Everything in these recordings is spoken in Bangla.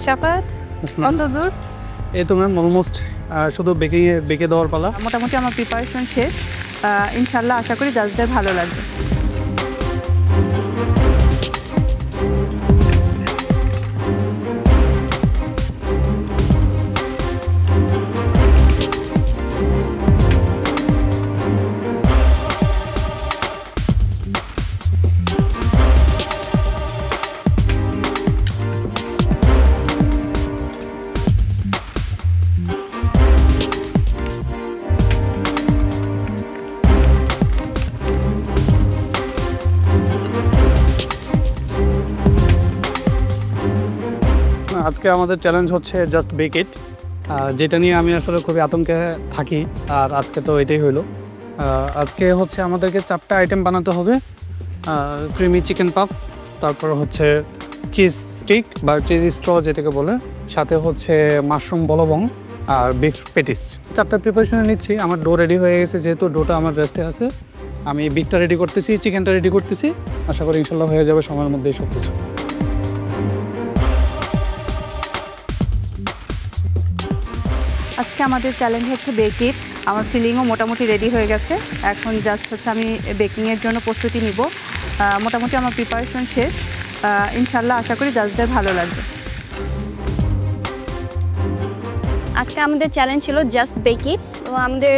শাফাত কত দূর? এই তো ম্যাম অলমোস্ট শুধু বেঁকে দেওয়ার পালা। মোটামুটি আমার প্রিপারেশন শেষ, ইনশাল্লাহ আশা করি জাজদের ভালো লাগবে। আজকে আমাদের চ্যালেঞ্জ হচ্ছে জাস্ট বেক ইট, যেটা নিয়ে আমি আসলে খুবই আতঙ্কে থাকি। আর আজকে তো এটাই হইলো। আজকে হচ্ছে আমাদেরকে 4টা আইটেম বানাতে হবে। ক্রিমি চিকেন পাপ, তারপর হচ্ছে চিজ স্টিক বা চিজ স্ট্র যেটাকে বলে, সাথে হচ্ছে মাশরুম বলবং আর বিফ পেটিস। 4টা প্রিপারেশনে নিচ্ছি। আমার ডো রেডি হয়ে গেছে, যেহেতু ডোটা আমার রেস্টে আছে। আমি বিফটা রেডি করতেছি, চিকেনটা রেডি করতেছি। আশা করি ইনশাল্লাহ হয়ে যাবে সময়ের মধ্যেই সব কিছু। আজকে আমাদের চ্যালেঞ্জ হচ্ছে বেক ইট। আমার ফিলিংও মোটামুটি রেডি হয়ে গেছে। এখন জাস্ট হচ্ছে আমি বেকিংয়ের জন্য প্রস্তুতি নিব। মোটামুটি আমার প্রিপারেশন শেষ, ইনশাল্লাহ আশা করি জাজদের ভালো লাগবে। আজকে আমাদের চ্যালেঞ্জ ছিল জাস্ট বেক ইট। তো আমাদের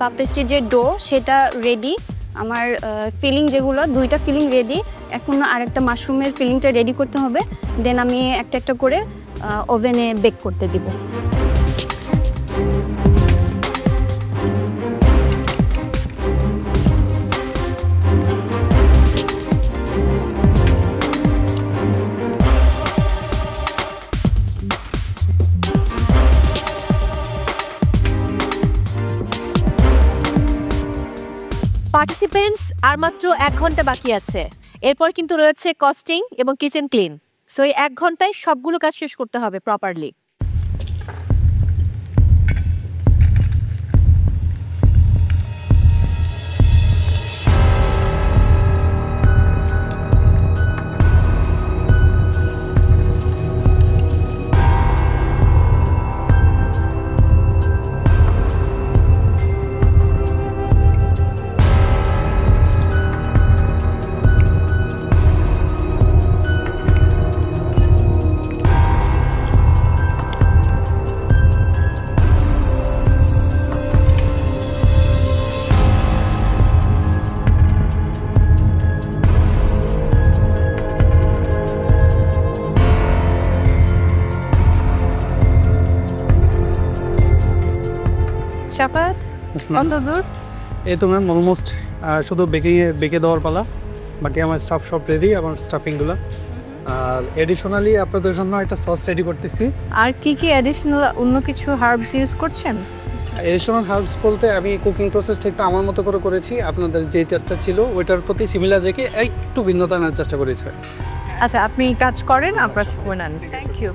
পাপ পেস্ট্রির যে ডো সেটা রেডি। আমার ফিলিং যেগুলো 2টা ফিলিং রেডি, এখন আরেকটা মাশরুমের ফিলিংটা রেডি করতে হবে। দেন আমি একটা একটা করে ওভেনে বেক করতে দিব। পার্টিসিপেন্টস আর মাত্র 1 ঘন্টা বাকি আছে। এরপর কিন্তু রয়েছে কস্টিং এবং কিচেন ক্লিন। সো এই 1 ঘন্টায় সবগুলো কাজ শেষ করতে হবে প্রপারলি। শাফাত কত দূর? এই তো ম্যাম অলমোস্ট শুধু বেঁকে দেওয়ার পালা। বাকি আমার স্টাফ সব রেডি, আমার স্টাফিংগুলো। আর এডিশনালি আপনাদের জন্য একটা সস রেডি করতেছি। আর কি অ্যাডিশনাল অন্য কিছু হার্বস ইউজ করছেন? এডিশনাল হার্বস বলতে আমি কুকিং প্রসেসটা একটু আমার মতো করে করেছি। আপনাদের যে চেষ্টা ছিল ওইটার প্রতি সিমিলার রেখে একটু ভিন্নতা আনার চেষ্টা করেছি। আচ্ছা, আপনি কাজ করেন, আপনার থ্যাংক ইউ।